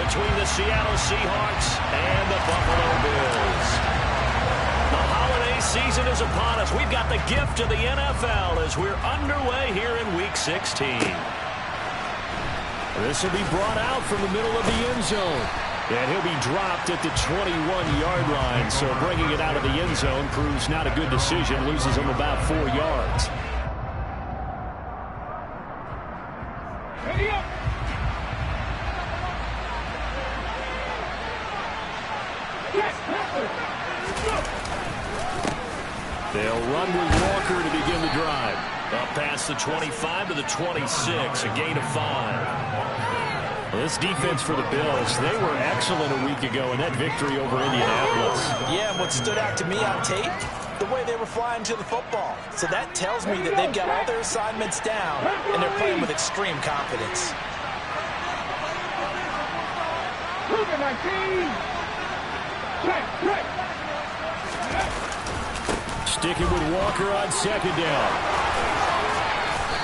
between the Seattle Seahawks and the Buffalo Bills. The holiday season is upon us. We've got the gift of the NFL as we're underway here in Week 16. This will be brought out from the middle of the end zone. And he'll be dropped at the 21-yard line. So bringing it out of the end zone proves not a good decision. Loses him about 4 yards. Ready up. They'll run with Walker to begin the drive. Up past the 25 to the 26, a gain of 5. Well, this defense for the Bills, they were excellent a week ago in that victory over Indianapolis. Yeah, and what stood out to me on tape, the way they were flying to the football. So that tells me that they've got all their assignments down, and they're playing with extreme confidence. Cougar 19. Check. Sticking with Walker on second down.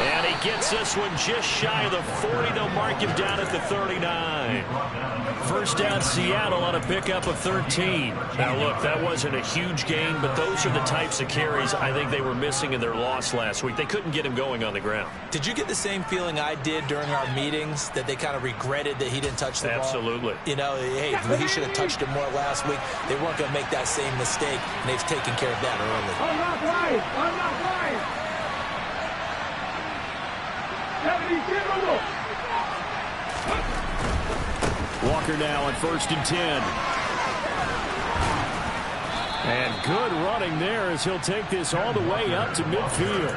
And he gets this one just shy of the 40. They'll mark him down at the 39. First down, Seattle on a pickup of 13. Now, look, that wasn't a huge gain, but those are the types of carries I think they were missing in their loss last week. They couldn't get him going on the ground. Did you get the same feeling I did during our meetings, that they kind of regretted that he didn't touch the ball? Absolutely. You know, hey, he should have touched it more last week. They weren't going to make that same mistake, and they've taken care of that early. I'm not lying. Walker now on 1st and 10. And good running there as he'll take this all the way up to midfield.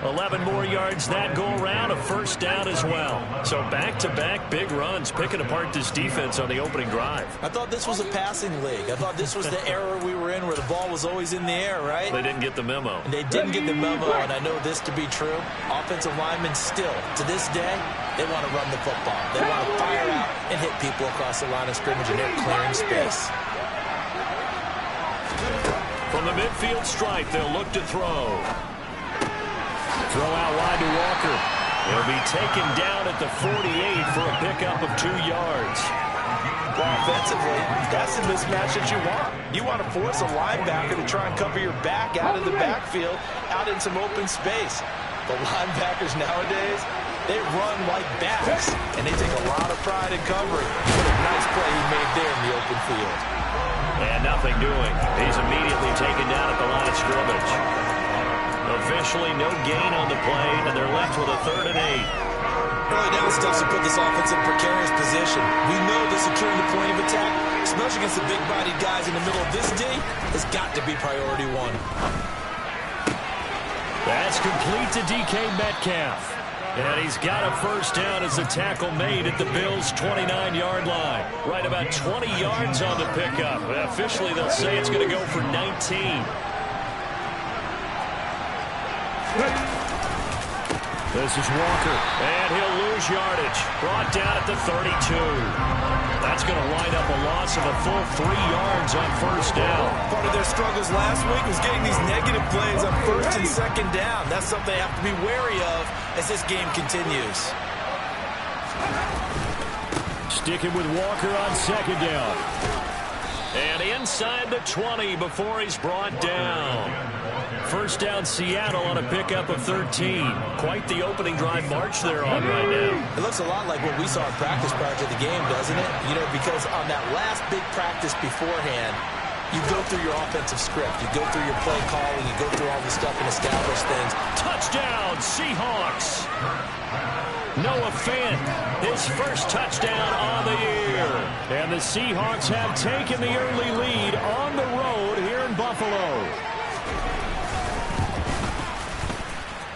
11 more yards that go around, a first down as well. So back-to-back big runs, picking apart this defense on the opening drive. I thought this was a passing league. I thought this was the era we were in where the ball was always in the air, right? They didn't get the memo. And they didn't get the memo, and I know this to be true. Offensive linemen still, to this day, they want to run the football. They want to fire out and hit people across the line of scrimmage, and they're clearing space. From the midfield stripe, they'll look to throw. Throw out wide to Walker. He'll be taken down at the 48 for a pickup of 2 yards. Well, offensively, that's the mismatch that you want. You want to force a linebacker to try and cover your back out of the backfield, out in some open space. The linebackers nowadays, they run like backs, and they take a lot of pride in covering. What a nice play he made there in the open field. And nothing doing. He's immediately taken down at the line of scrimmage. Officially no gain on the play, and they're left with a 3rd and 8. Early down stuff to put this offense in a precarious position. We know that securing the point of attack, especially against the big-bodied guys in the middle of this D, has got to be priority 1. That's complete to DK Metcalf. And he's got a first down as the tackle made at the Bills' 29-yard line. Right about 20 yards on the pickup. Officially, they'll say it's going to go for 19. This is Walker, and he'll lose yardage. Brought down at the 32. That's going to wind up a loss of a full 3 yards on first down. Part of their struggles last week was getting these negative plays on 1st and 2nd down. That's something they have to be wary of as this game continues. Sticking with Walker on 2nd down. And inside the 20 before he's brought down. First down, Seattle on a pickup of 13. Quite the opening drive march they're on right now. It looks a lot like what we saw in practice prior to the game, doesn't it? You know, because on that last big practice beforehand, you go through your offensive script. You go through your play calling. You go through all the stuff and establish things. Touchdown, Seahawks. Noah Fant, his first touchdown on the year. And the Seahawks have taken the early lead on the road here in Buffalo.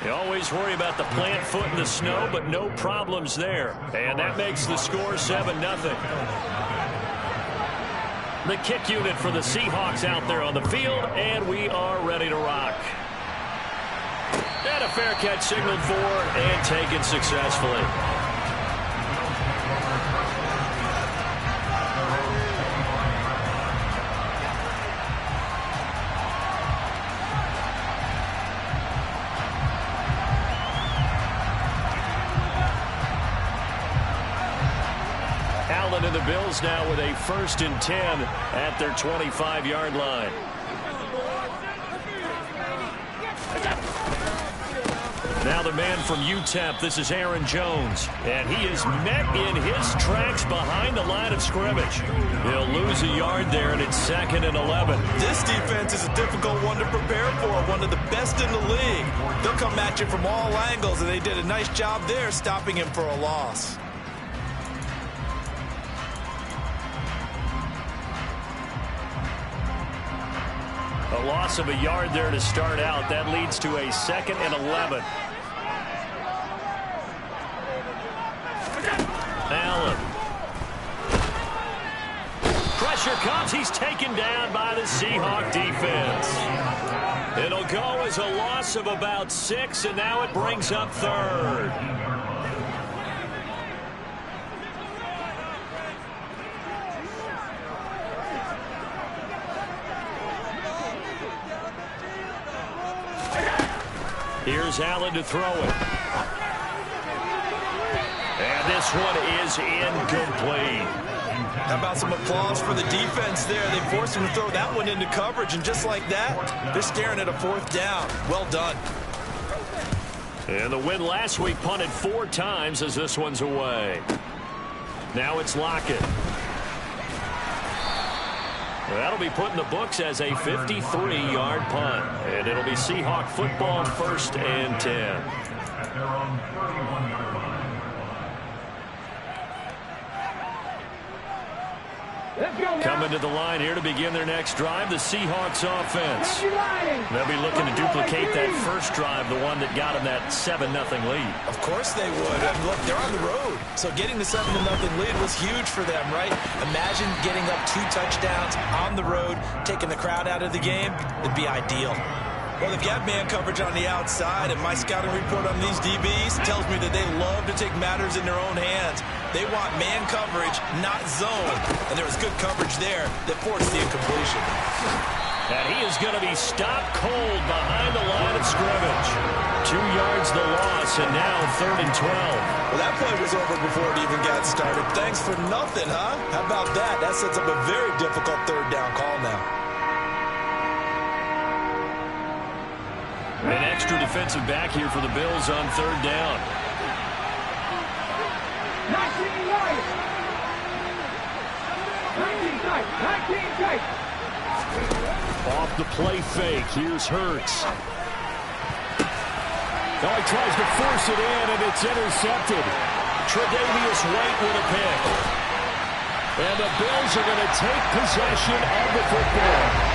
You always worry about the plant foot in the snow, but no problems there. And that makes the score 7-0. The kick unit for the Seahawks out there on the field, and we are ready to rock. And a fair catch signaled for and taken successfully. Allen and the Bills now with a 1st and 10 at their 25-yard line. Now the man from UTEP, this is Aaron Jones. And he is met in his tracks behind the line of scrimmage. He'll lose a yard there, and it's 2nd and 11. This defense is a difficult one to prepare for, one of the best in the league. They'll come at you from all angles, and they did a nice job there stopping him for a loss. A loss of a yard there to start out. That leads to a 2nd and 11. Allen. Pressure comes. He's taken down by the Seahawk defense. It'll go as a loss of about 6, and now it brings up 3rd. Here's Allen to throw it. And this one is incomplete. How about some applause for the defense there? They forced him to throw that one into coverage, and just like that, they're staring at a 4th down. Well done. And the win last week punted 4 times as this one's away. Now it's Lockett. That'll be put in the books as a 53-yard punt. And it'll be Seahawk football, 1st and 10. Coming to the line here to begin their next drive, the Seahawks offense. They'll be looking to duplicate that first drive, the one that got them that 7-0 lead. Of course they would. I mean, look, they're on the road. So getting the 7-0 lead was huge for them, right? Imagine getting up 2 touchdowns on the road, taking the crowd out of the game. It'd be ideal. Well, they've got man coverage on the outside, and my scouting report on these DBs tells me that they love to take matters in their own hands. They want man coverage, not zone. And there was good coverage there that forced the incompletion. And he is going to be stopped cold behind the line of scrimmage. 2 yards the loss, and now 3rd and 12. Well, that play was over before it even got started. Thanks for nothing, huh? How about that? That sets up a very difficult 3rd down call now. An extra defensive back here for the Bills on 3rd down. 19 yards. 19 tight. 19 tight. Off the play fake. Here's Hurts. Oh, he tries to force it in, and it's intercepted. Tre'Davious White with a pick. And the Bills are going to take possession of the football.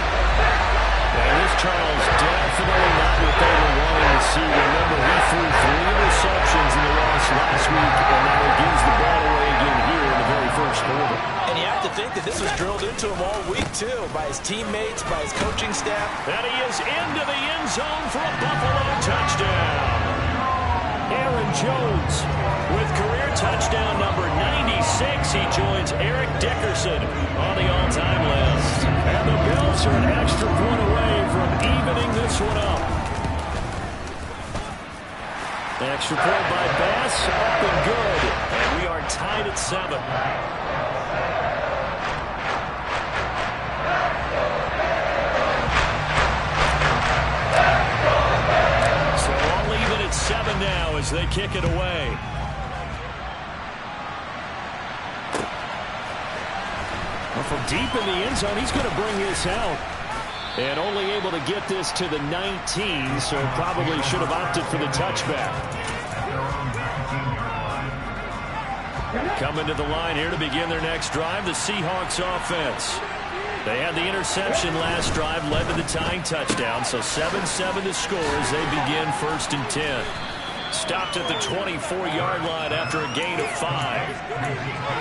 And this Charles definitely not what they were wanting to see. Remember, he threw 3 interceptions in the loss last week, and now he gives the ball away again here in the very first quarter. And you have to think that this was drilled into him all week, too, by his teammates, by his coaching staff. And he is into the end zone for a Buffalo touchdown. Aaron Jones with career touchdown number 96. He joins Eric Dickerson on the all-time list. And the Bills are an extra point away from evening this one up. Extra point by Bass, up and good. And we are tied at 7. So all even at 7 now as they kick it away. From deep in the end zone, he's going to bring this out. And only able to get this to the 19, so probably should have opted for the touchback. Coming to the line here to begin their next drive, the Seahawks offense. They had the interception last drive, led to the tying touchdown, so 7-7 to score as they begin 1st and 10. Stopped at the 24-yard line after a gain of 5.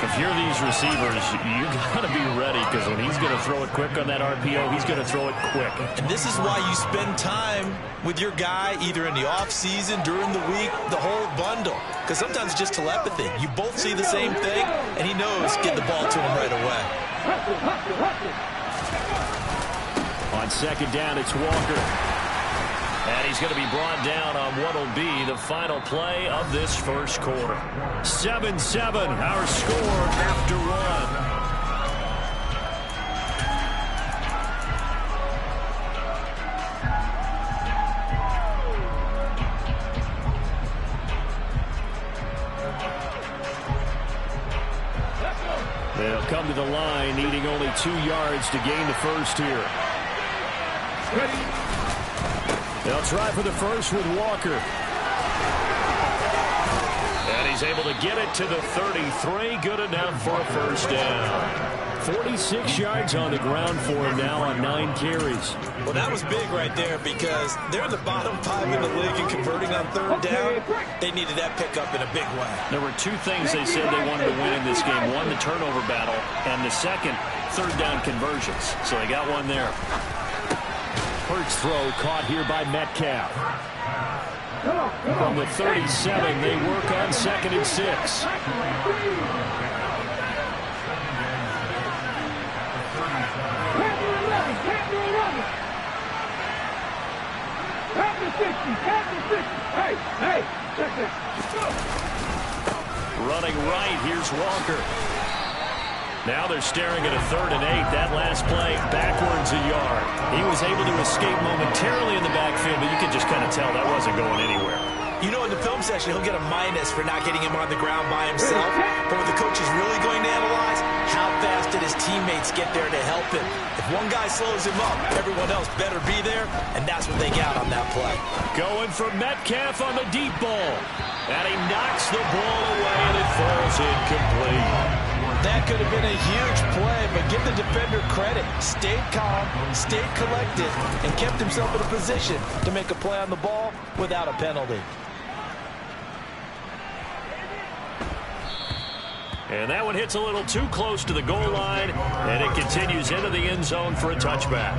If you're these receivers, you got to be ready, because when he's going to throw it quick on that RPO, he's going to throw it quick. And this is why you spend time with your guy either in the offseason, during the week, the whole bundle. Because sometimes it's just telepathy. You both see the same thing, and he knows get the ball to him right away. On 2nd down, it's Walker. And he's going to be brought down on what will be the final play of this first quarter. 7-7, our score after 1. They'll come to the line, needing only 2 yards to gain the first here. They'll try for the first with Walker. And he's able to get it to the 33. Good enough for a first down. 46 yards on the ground for him now on 9 carries. Well, that was big right there because they're in the bottom 5 in the league and converting on 3rd down. They needed that pickup in a big way. There were 2 things they said they wanted to win in this game. One, the turnover battle, and the second, 3rd down conversions. So they got one there. Hurts throw caught here by Metcalf. From the 37, they work on 2nd and 6. Running right, here's Walker. Now they're staring at a 3rd and 8. That last play, backwards a yard. He was able to escape momentarily in the backfield, but you could just kind of tell that wasn't going anywhere. You know, in the film session, he'll get a minus for not getting him on the ground by himself. But what the coach is really going to analyze, how fast did his teammates get there to help him? If one guy slows him up, everyone else better be there, and that's what they got on that play. Going for Metcalf on the deep ball. And he knocks the ball away, and it falls incomplete. That could have been a huge play, but give the defender credit. Stayed calm, stayed collected, and kept himself in a position to make a play on the ball without a penalty. And that one hits a little too close to the goal line, and it continues into the end zone for a touchback.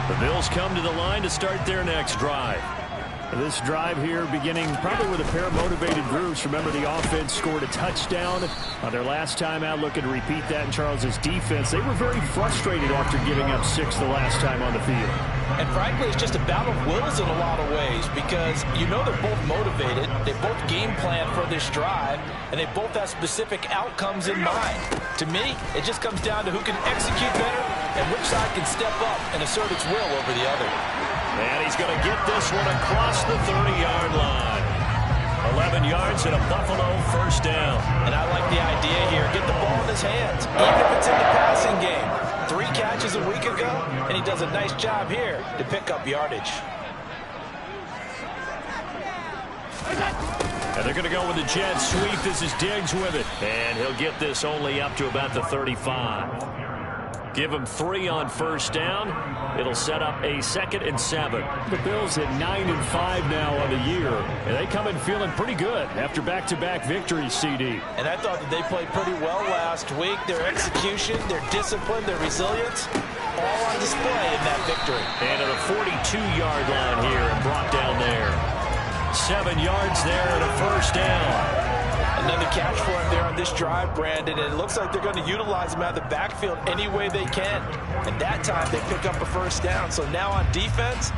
The Bills come to the line to start their next drive. This drive here beginning probably with a pair of motivated groups. Remember, the offense scored a touchdown on their last time out. Looking to repeat that in Charles's defense. They were very frustrated after giving up 6 the last time on the field. And frankly, it's just a battle of wills in a lot of ways because you know they're both motivated. They both game plan for this drive, and they both have specific outcomes in mind. To me, it just comes down to who can execute better and which side can step up and assert its will over the other. And he's going to get this one across the 30-yard line. 11 yards and a Buffalo first down. And I like the idea here. Get the ball in his hands, even if it's in the passing game. 3 catches a week ago, and he does a nice job here to pick up yardage. And they're going to go with the jet sweep. This is Diggs with it. And he'll get this only up to about the 35. Give him 3 on first down. It'll set up a 2nd and 7. The Bills at 9-5 now on the year. And they come in feeling pretty good after back-to-back victories, CD. And I thought that they played pretty well last week. Their execution, their discipline, their resilience, all on display in that victory. And at a 42-yard line here and brought down there. 7 yards there and a first down. Another catch for him there on this drive, Brandon, and it looks like they're going to utilize him out of the backfield any way they can. And that time, they pick up a first down. So now on defense,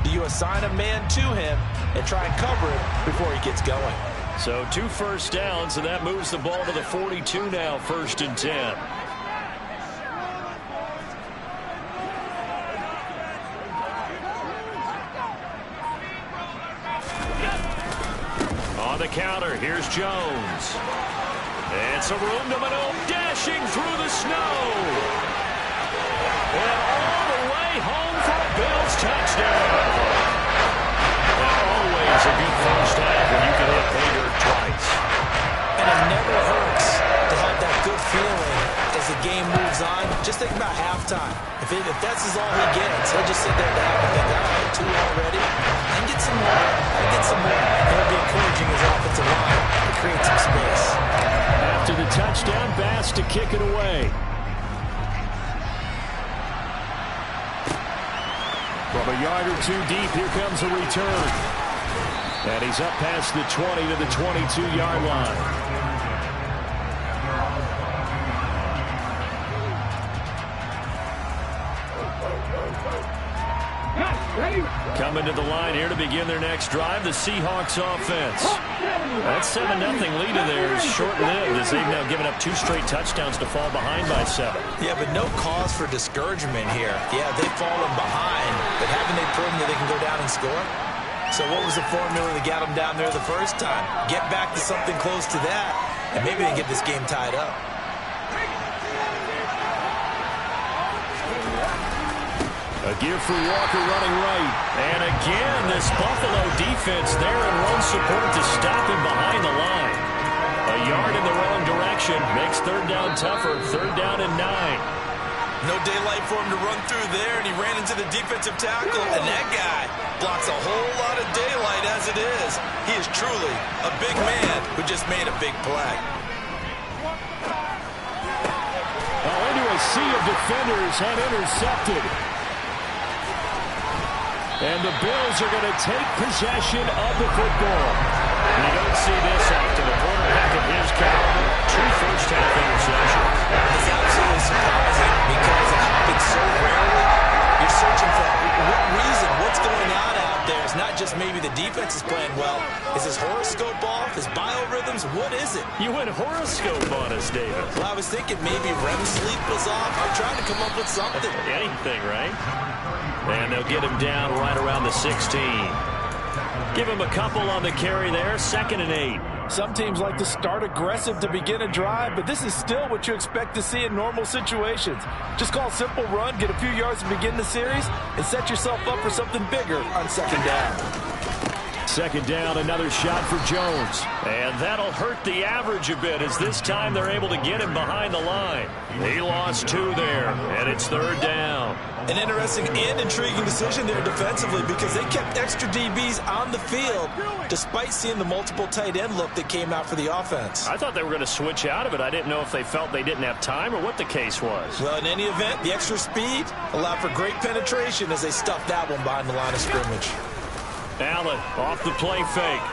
do you assign a man to him and try and cover it before he gets going? So 2 first downs, and that moves the ball to the 42 now, 1st and 10. On the counter, here's Jones. It's a room to maneuver, dashing through the snow. And all the way home for a Bills touchdown. And always a good first half when you can hit pay dirt twice. And it never hurts to have that good feeling as the game moves on. Just think about halftime. If that's all he gets, he'll just sit there and have and think, all right, 2 already. I can get some more. I can get some more. And he'll be encouraging his offensive line to create some space. After the touchdown, Bass to kick it away. From a yard or 2 deep, here comes a return. And he's up past the 20 to the 22-yard line. Ready? Coming to the line here to begin their next drive, the Seahawks offense. That 7-0 lead of theirs is short-lived as they've now given up 2 straight touchdowns to fall behind by 7. Yeah, but no cause for discouragement here. Yeah, they've fallen behind, but haven't they proven that they can go down and score? So what was the formula that got them down there the first time? Get back to something close to that, and maybe they get this game tied up. A give for Walker running right. And again, this Buffalo defense there in run support to stop him behind the line. A yard in the wrong direction makes 3rd down tougher. 3rd down and 9. No daylight for him to run through there, and he ran into the defensive tackle, and that guy blocks a whole lot of daylight as it is. He is truly a big man who just made a big play. Into a sea of defenders and intercepted. And the Bills are going to take possession of the football. You don't see this often. The quarterback of his caliber, 2 first-half interceptions. It's absolutely surprising because it happens so rarely. You're searching for what reason, what's going on out there. It's not just maybe the defense is playing well. Is his horoscope off? His biorhythms? What is it? You went horoscope on us, David. Well, I was thinking maybe REM sleep was off. I'm trying to come up with something. Anything, right? And they'll get him down right around the 16. Give him a couple on the carry there. 2nd and 8. Some teams like to start aggressive to begin a drive, but this is still what you expect to see in normal situations. Just call a simple run, get a few yards to begin the series, and set yourself up for something bigger on 2nd down. 2nd down, another shot for Jones. And that'll hurt the average a bit as this time they're able to get him behind the line. He lost 2 there, and it's 3rd down. An interesting and intriguing decision there defensively because they kept extra DBs on the field despite seeing the multiple tight end look that came out for the offense. I thought they were going to switch out of it. I didn't know if they felt they didn't have time or what the case was. Well, in any event, the extra speed allowed for great penetration as they stuffed that one behind the line of scrimmage. Allen off the play fake.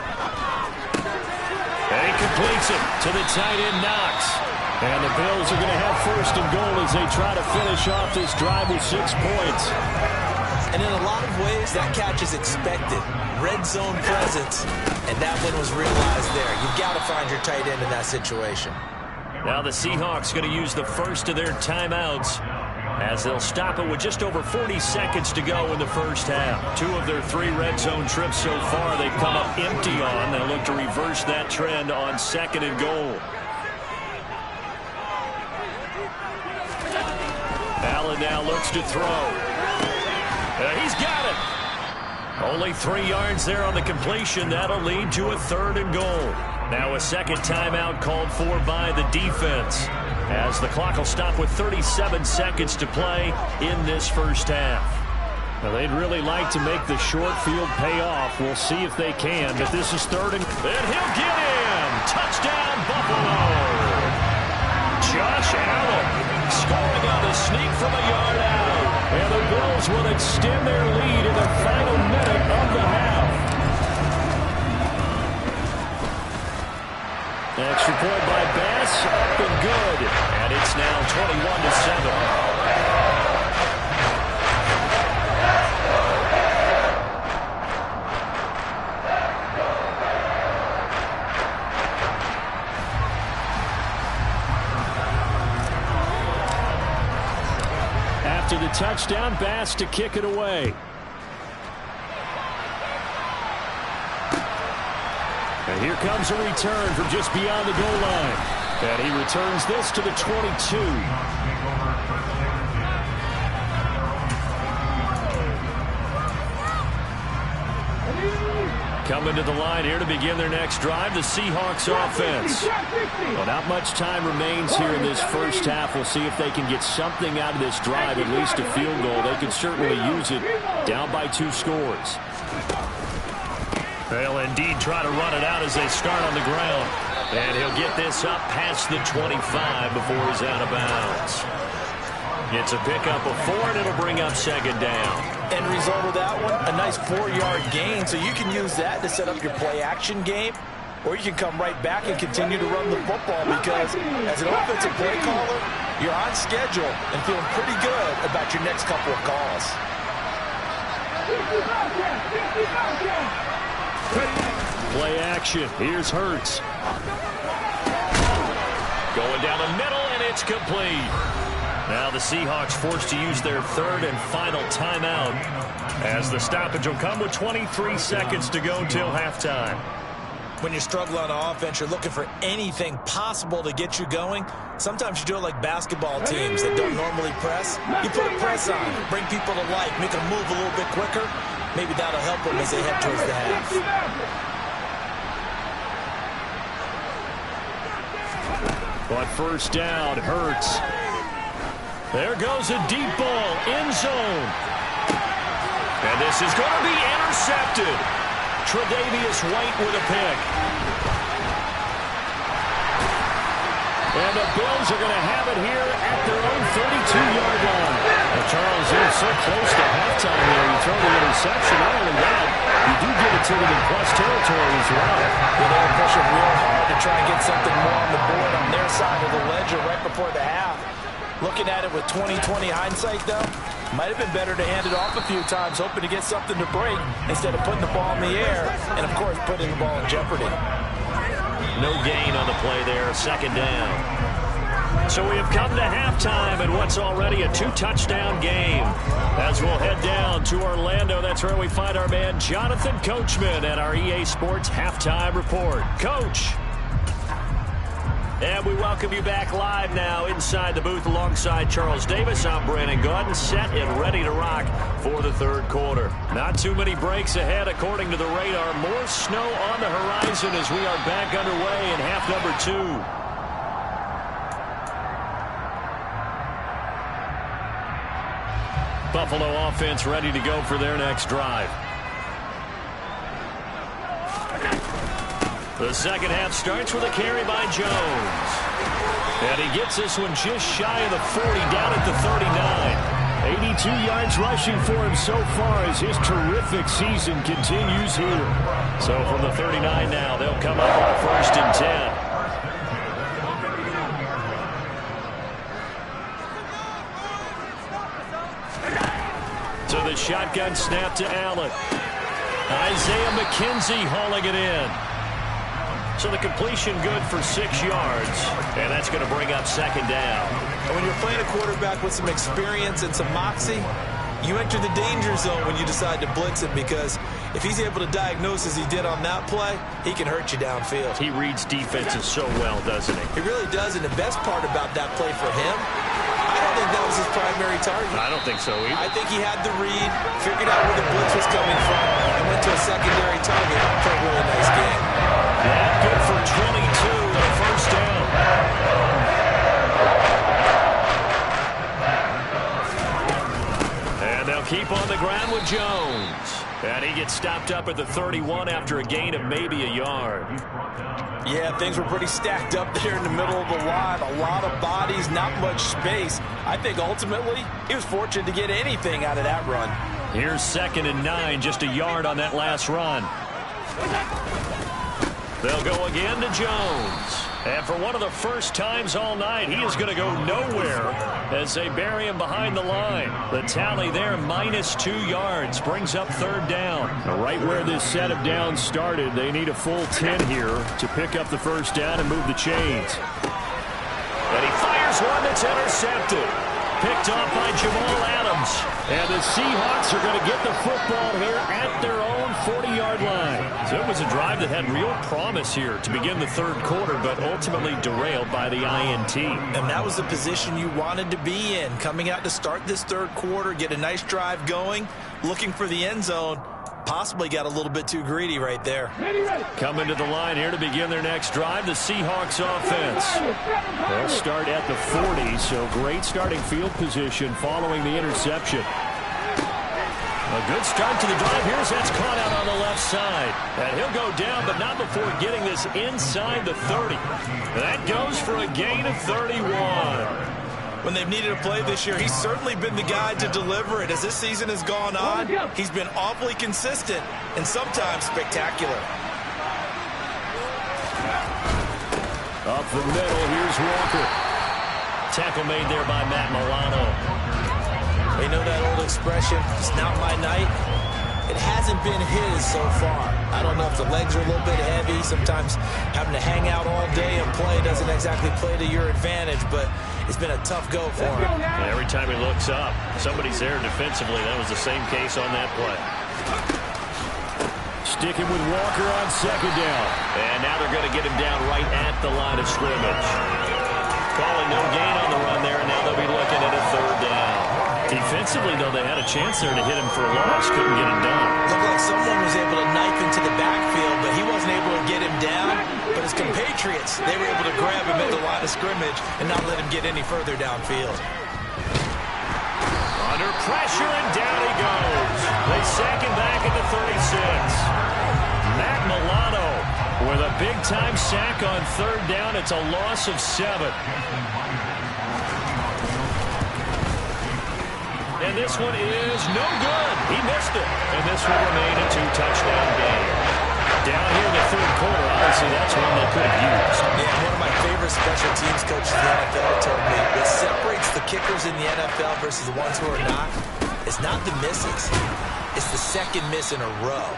And he completes it to the tight end Knox. And the Bills are going to have 1st and goal as they try to finish off this drive with 6 points. And in a lot of ways, that catch is expected. Red zone presence, and that one was realized there. You've got to find your tight end in that situation. Now the Seahawks going to use the first of their timeouts as they'll stop it with just over 40 seconds to go in the first half. 2 of their 3 red zone trips so far they've come up empty on. They'll look to reverse that trend on 2nd and goal. Allen now looks to throw. He's got it. Only 3 yards there on the completion. That'll lead to a 3rd and goal. Now a 2nd timeout called for by the defense, as the clock will stop with 37 seconds to play in this first half. Now they'd really like to make the short field pay off. We'll see if they can, but this is 3rd and he'll get him. Touchdown, Buffalo. Josh Allen scoring on the sneak from a yard out. And the Bills will extend their lead in the final minute of the half. Extra point by Bass, up and good. And it's now 21-7. After the touchdown, Bass to kick it away. And here comes a return from just beyond the goal line. And he returns this to the 22. Coming to the line here to begin their next drive, the Seahawks offense. Well, not much time remains here in this first half. We'll see if they can get something out of this drive, at least a field goal. They can certainly use it down by 2 scores. They'll indeed try to run it out as they start on the ground. And he'll get this up past the 25 before he's out of bounds. It's a pickup of 4, and it'll bring up 2nd down. End result of that one, a nice 4-yard gain, so you can use that to set up your play-action game, or you can come right back and continue to run the football because as an offensive play caller, you're on schedule and feeling pretty good about your next couple of calls. Play action. Here's Hurts. Going down the middle, and it's complete. Now the Seahawks forced to use their third and final timeout, as the stoppage will come with 23 seconds to go till halftime. When you struggle on offense, you're looking for anything possible to get you going. Sometimes you do it like basketball teams that don't normally press. You put a press on, bring people to life, make them move a little bit quicker. Maybe that'll help them as they head towards the half. But first down, Hurts. There goes a deep ball, end zone. And this is going to be intercepted. Tre'Davious White with a pick. And the Bills are going to have it here at their own 32-yard line. Now, Charles, you're so close to halftime there. You throw the interception. Not only that, you do get it to them in plus territory as well. They were pushing real hard to try and get something more on the board on their side of the ledger right before the half. Looking at it with 20/20 hindsight, though, might have been better to hand it off a few times, hoping to get something to break instead of putting the ball in the air and, of course, putting the ball in jeopardy. No gain on the play there, second down. So we have come to halftime in what's already a two-touchdown game. As we'll head down to Orlando, that's where we find our man Jonathan Coachman at our EA Sports Halftime Report. Coach. And we welcome you back live now inside the booth alongside Charles Davis. I'm Brandon Gaudin, set and ready to rock for the third quarter. Not too many breaks ahead according to the radar. More snow on the horizon as we are back underway in half number 2. Buffalo offense ready to go for their next drive. The second half starts with a carry by Jones. And he gets this one just shy of the 40, down at the 39. 82 yards rushing for him so far as his terrific season continues here. So from the 39 now, they'll come up on first and 10. To the shotgun snap to Allen. Isaiah McKenzie hauling it in. So the completion good for 6 yards, and that's going to bring up second down. And when you're playing a quarterback with some experience and some moxie, you enter the danger zone when you decide to blitz him, because if he's able to diagnose as he did on that play, he can hurt you downfield. He reads defenses so well, doesn't he? He really does, and the best part about that play for him, I don't think that was his primary target. I don't think so either. I think he had the read, figured out where the blitz was coming from, and went to a secondary target for a really nice game. Yeah, good for 22, the first down. And they'll keep on the ground with Jones. And he gets stopped up at the 31 after a gain of maybe a yard. Yeah, things were pretty stacked up there in the middle of the line. A lot of bodies, not much space. I think ultimately he was fortunate to get anything out of that run. Here's second and 9, just a yard on that last run. They'll go again to Jones. And for one of the first times all night, he is going to go nowhere as they bury him behind the line. The tally there, -2 yards, brings up third down. Right where this set of downs started, they need a full 10 here to pick up the first down and move the chains. And he fires one that's intercepted. Picked off by Jamal Adams. And the Seahawks are going to get the football here at their own 40-yard line. So it was a drive that had real promise here to begin the third quarter, but ultimately derailed by the INT. And that was the position you wanted to be in. Coming out to start this third quarter, get a nice drive going, looking for the end zone. Possibly got a little bit too greedy right there. Coming to the line here to begin their next drive, the Seahawks offense. They'll start at the 40, so great starting field position following the interception. A good start to the drive. Here's that's caught out on the left side. And he'll go down, but not before getting this inside the 30. That goes for a gain of 31. When they've needed a play this year, he's certainly been the guy to deliver it. As this season has gone on, he's been awfully consistent and sometimes spectacular. Up the middle, here's Walker. Tackle made there by Matt Milano. They know that old expression, it's not my night. It hasn't been his so far. I don't know if the legs are a little bit heavy. Sometimes having to hang out all day and play doesn't exactly play to your advantage, but it's been a tough go for him. And every time he looks up, somebody's there defensively. That was the same case on that play. Sticking with Walker on second down. And now they're going to get him down right at the line of scrimmage. Calling no gain on the run there, and now they'll be looking at a third down. Defensively, though, they had a chance there to hit him for a loss. Couldn't get him done. Looked like someone was able to knife into the backfield, but he wasn't able to get him down. But his compatriots, they were able to grab him at the line of scrimmage and not let him get any further downfield. Under pressure, and down he goes. They sack him back at the 36. Matt Milano with a big-time sack on third down. It's a loss of 7. And this one is no good. He missed it. And this will remain a 2-touchdown game. Down here in the third quarter, obviously that's one they could have used. Yeah, one of my favorite special teams coaches in the NFL told me what separates the kickers in the NFL versus the ones who are not, it's not the misses. It's the second miss in a row.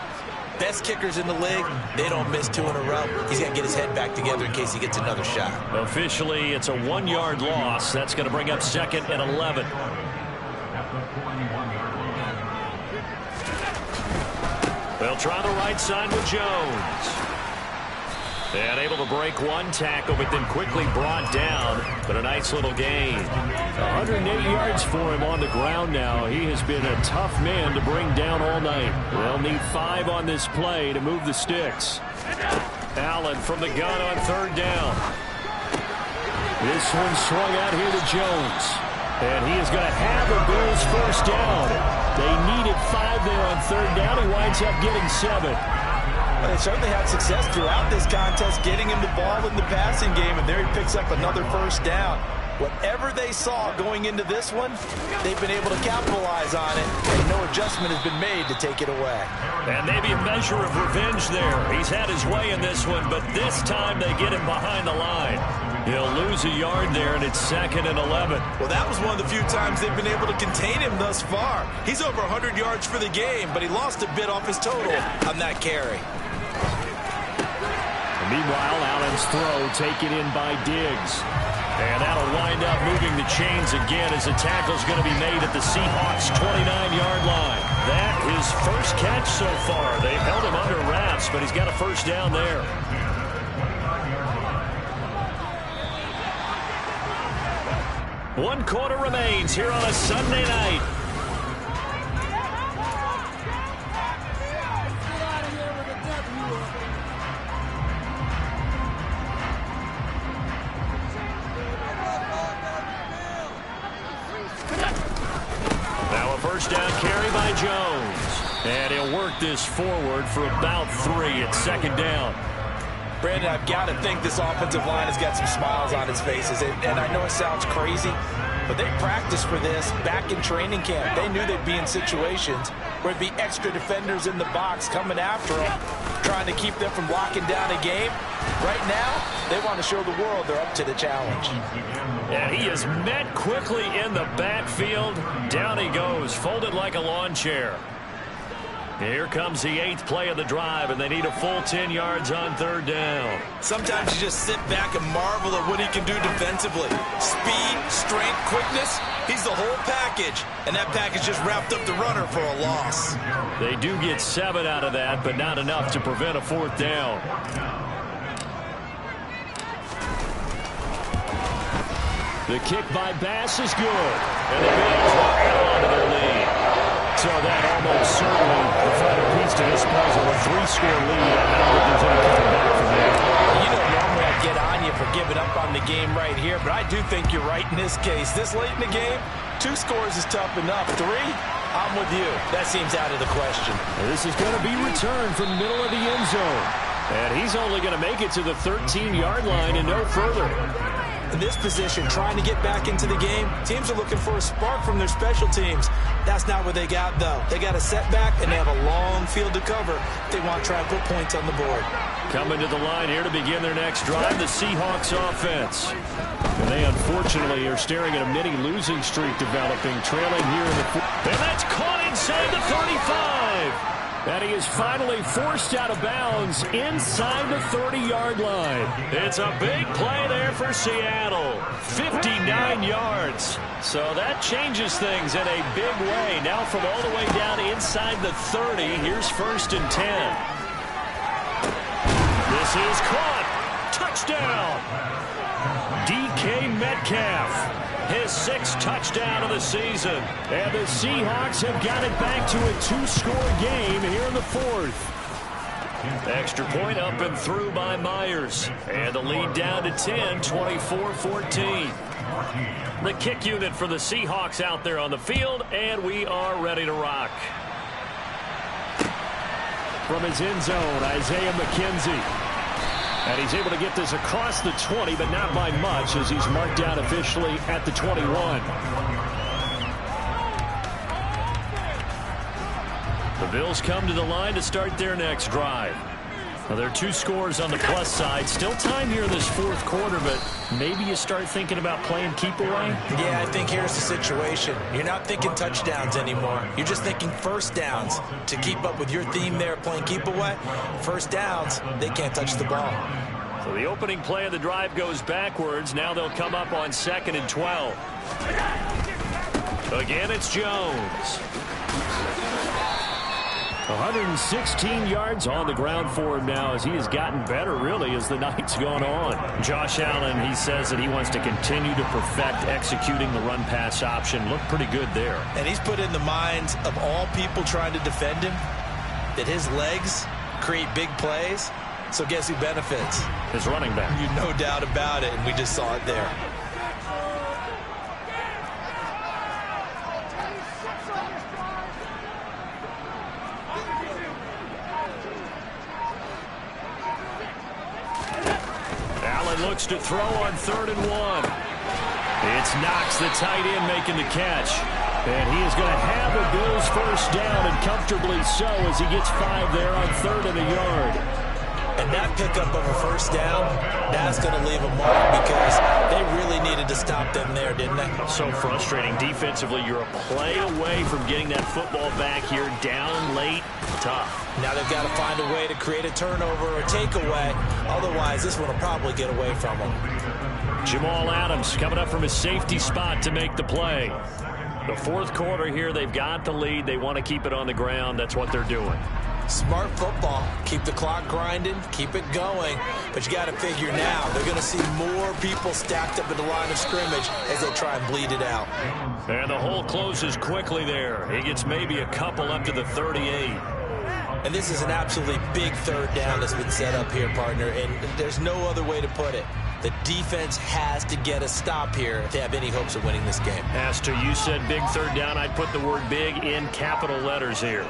Best kickers in the league, they don't miss 2 in a row. He's got to get his head back together in case he gets another shot. Officially, it's a 1-yard loss. That's going to bring up 2nd and 11. They'll try the right side with Jones. And able to break one tackle, but then quickly brought down. But a nice little gain. 108 yards for him on the ground now. He has been a tough man to bring down all night. They'll need 5 on this play to move the sticks. Allen from the gun on third down. This one swung out here to Jones. And he is going to have a Bills first down. They needed 5 there on third down. He winds up getting 7. Well, they certainly had success throughout this contest, getting him the ball in the passing game, and there he picks up another first down. Whatever they saw going into this one, they've been able to capitalize on it, and no adjustment has been made to take it away. And maybe a measure of revenge there. He's had his way in this one, but this time they get him behind the line. He'll lose a yard there, and it's 2nd and 11. Well, that was one of the few times they've been able to contain him thus far. He's over 100 yards for the game, but he lost a bit off his total on that carry. Meanwhile, Allen's throw taken in by Diggs. And that'll wind up moving the chains again as the tackle's going to be made at the Seahawks' 29-yard line. That is first catch so far. They've held him under wraps, but he's got a first down there. One quarter remains here on a Sunday night. Now a first down carry by Jones. And he'll work this forward for about 3 at 2nd down. Brandon, I've got to think this offensive line has got some smiles on its faces. And I know it sounds crazy, but they practiced for this back in training camp. They knew they'd be in situations where there'd be extra defenders in the box coming after them, trying to keep them from locking down a game. Right now, they want to show the world they're up to the challenge. And he is met quickly in the backfield. Down he goes, folded like a lawn chair. Here comes the 8th play of the drive, and they need a full 10 yards on third down. Sometimes you just sit back and marvel at what he can do defensively. Speed, strength, quickness, he's the whole package. And that package just wrapped up the runner for a loss. They do get 7 out of that, but not enough to prevent a 4th down. The kick by Bass is good. And the Bills will add on to their lead. So that almost certainly the final piece to this puzzle, a 3-score lead. I don't think there's any coming back from there. You know, normally I'd get on you for giving up on the game right here, but I do think you're right in this case. This late in the game, 2 scores is tough enough. 3, I'm with you. That seems out of the question. And this is going to be returned from the middle of the end zone. And he's only going to make it to the 13-yard line and no further. In this position, trying to get back into the game, teams are looking for a spark from their special teams. That's not what they got, though. They got a setback, and they have a long field to cover if they want to try and put points on the board. Coming to the line here to begin their next drive, the Seahawks offense. And they, unfortunately, are staring at a mini losing streak developing, trailing here in the... And that's caught inside the 35. And he is finally forced out of bounds inside the 30-yard line. It's a big play there for Seattle. 59 yards. So that changes things in a big way. Now from all the way down inside the 30, here's 1st and 10. This is caught. Touchdown. DK Metcalf. His 6th touchdown of the season. And the Seahawks have got it back to a 2-score game here in the 4th. Extra point up and through by Myers. And the lead down to 10, 24-14. The kick unit for the Seahawks out there on the field, and we are ready to rock. From his end zone, Isaiah McKenzie. And he's able to get this across the 20, but not by much, as he's marked down officially at the 21. The Bills come to the line to start their next drive. Now, there are 2 scores on the plus side. Still time here in this 4th quarter, but maybe you start thinking about playing keep away? Yeah, I think here's the situation. You're not thinking touchdowns anymore. You're just thinking first downs. To keep up with your theme there, playing keep away, first downs, they can't touch the ball. So the opening play of the drive goes backwards. Now they'll come up on 2nd and 12. Again, it's Jones. 116 yards on the ground for him now, as he has gotten better, really, as the night's gone on. Josh Allen, he says that he wants to continue to perfect executing the run-pass option. Looked pretty good there. And he's put in the minds of all people trying to defend him that his legs create big plays. So guess who benefits? His running back. You no doubt about it, and we just saw it there. Looks to throw on 3rd and 1. It's Knox, the tight end, making the catch. And he is going to have the Bills first down, and comfortably so, as he gets 5 there on 3rd and a yard. And that pickup of a first down, that's going to leave a mark, because they really needed to stop them there, didn't they? So frustrating. Defensively, you're a play away from getting that football back here, down late, tough. Now they've got to find a way to create a turnover or a takeaway. Otherwise, this one will probably get away from them. Jamal Adams coming up from his safety spot to make the play. The 4th quarter here, they've got the lead. They want to keep it on the ground. That's what they're doing. Smart football. Keep the clock grinding. Keep it going. But you got to figure now, they're going to see more people stacked up at the line of scrimmage as they try and bleed it out. And the hole closes quickly there. He gets maybe a couple up to the 38. And this is an absolutely big 3rd down that's been set up here, partner. And there's no other way to put it. The defense has to get a stop here if they have any hopes of winning this game. As to you said big 3rd down, I'd put the word big in capital letters here.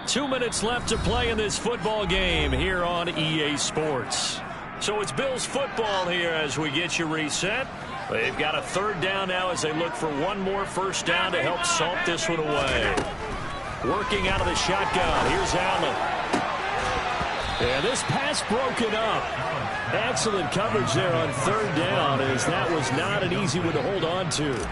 Two minutes left to play in this football game here on EA Sports. So it's Bills football here as we get you reset. They've got a 3rd down now as they look for one more first down to help salt this one away. Working out of the shotgun. Here's Allen. And this pass broken up. Excellent coverage there on 3rd down, as that was not an easy one to hold on to.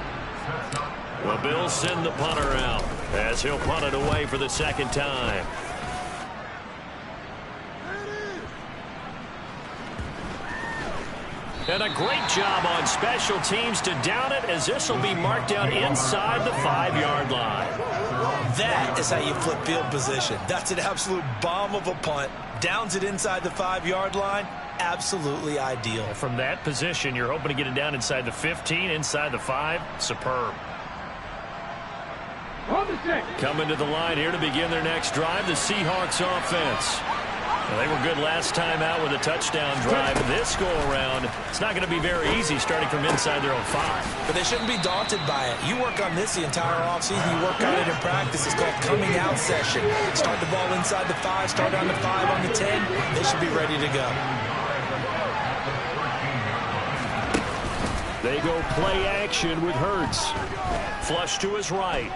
The Bills send the punter out as he'll punt it away for the 2nd time. And a great job on special teams to down it, as this will be marked out inside the 5-yard line. That is how you flip field position. That's an absolute bomb of a punt. Downs it inside the 5-yard line. Absolutely ideal. From that position, you're hoping to get it down inside the 15, inside the 5. Superb. Coming to the line here to begin their next drive, the Seahawks offense. Well, they were good last time out with a touchdown drive. This go-around, it's not going to be very easy starting from inside their own 5. But they shouldn't be daunted by it. You work on this the entire offseason. You work on it in practice. It's called coming out session. Start the ball inside the 5, start on the 5, on the 10. They should be ready to go. They go play action with Hurts. Flush to his right.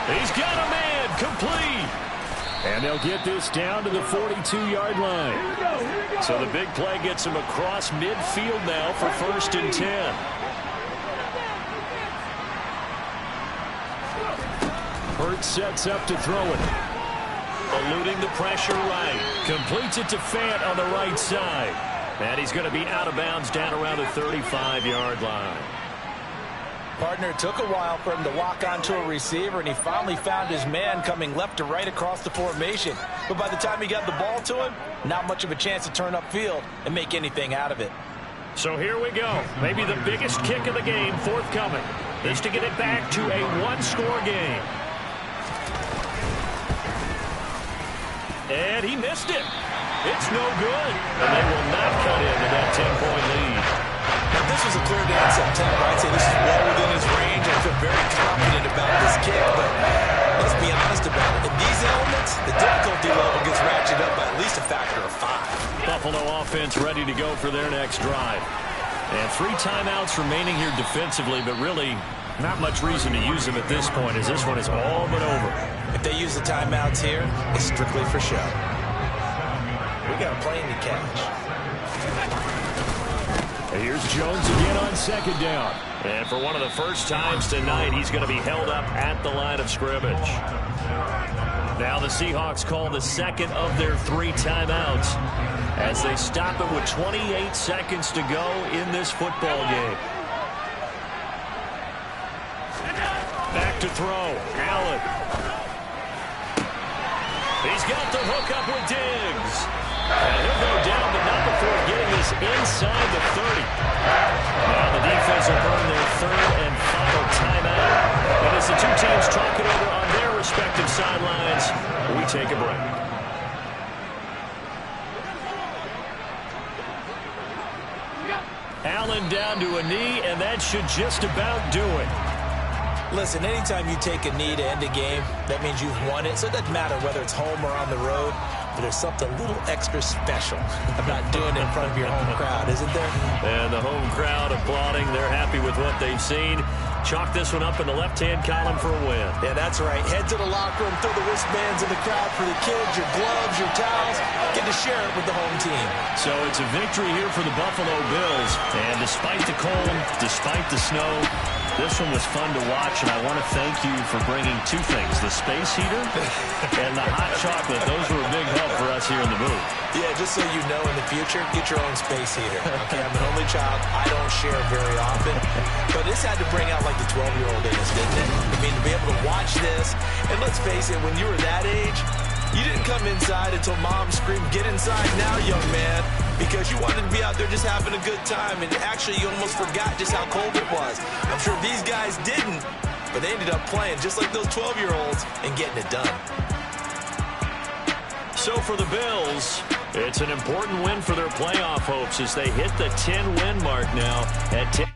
He's got a man complete. And they'll get this down to the 42-yard line. So the big play gets him across midfield now for 1st and 10. Hurts sets up to throw it. Eluding the pressure right. Completes it to Fant on the right side. And he's going to be out of bounds down around the 35-yard line. Partner, it took a while for him to lock onto a receiver, and he finally found his man coming left to right across the formation. But by the time he got the ball to him, not much of a chance to turn upfield and make anything out of it. So here we go. Maybe the biggest kick of the game forthcoming. This to get it back to a one-score game. And he missed it. It's no good. And they will not cut into that 10-point lead. Now, this was a clear dance September. I'd say this is well within his range. I feel very confident about this kick, but let's be honest about it. In these elements, the difficulty level gets ratcheted up by at least a factor of 5. Buffalo offense ready to go for their next drive. And 3 timeouts remaining here defensively, but really not much reason to use them at this point, as this one is all but over. If they use the timeouts here, it's strictly for show. We got a plane to catch. And here's Jones again on 2nd down. And for one of the first times tonight, he's going to be held up at the line of scrimmage. Now the Seahawks call the second of their 3 timeouts as they stop it with 28 seconds to go in this football game. Back to throw. Allen. He's got the hook up with Diggs. And he'll go down, but not before getting this inside the 30. Now the defense will burn their 3rd and final timeout. And as the two teams talk it over on their respective sidelines, we take a break. Allen down to a knee, and that should just about do it. Listen, anytime you take a knee to end a game, that means you've won it. So it doesn't matter whether it's home or on the road, but there's something a little extra special about doing it in front of your home crowd, isn't there? And the home crowd applauding. They're happy with what they've seen. Chalk this one up in the left-hand column for a win. Yeah, that's right. Head to the locker room, throw the wristbands in the crowd for the kids, your gloves, your towels. Get to share it with the home team. So it's a victory here for the Buffalo Bills. And despite the cold, despite the snow, this one was fun to watch, and I want to thank you for bringing 2 things, the space heater and the hot chocolate. Those were a big help for us here in the booth. Yeah, just so you know, in the future, get your own space heater. Okay, I'm an only child. I don't share very often. But this had to bring out, like, the 12-year-old in us, didn't it? I mean, to be able to watch this, and let's face it, when you were that age, you didn't come inside until mom screamed, "Get inside now, young man," because you wanted to be out there just having a good time, and actually you almost forgot just how cold it was. I'm sure these guys didn't, but they ended up playing just like those 12-year-olds and getting it done. So for the Bills, it's an important win for their playoff hopes as they hit the 10-win mark now at 10.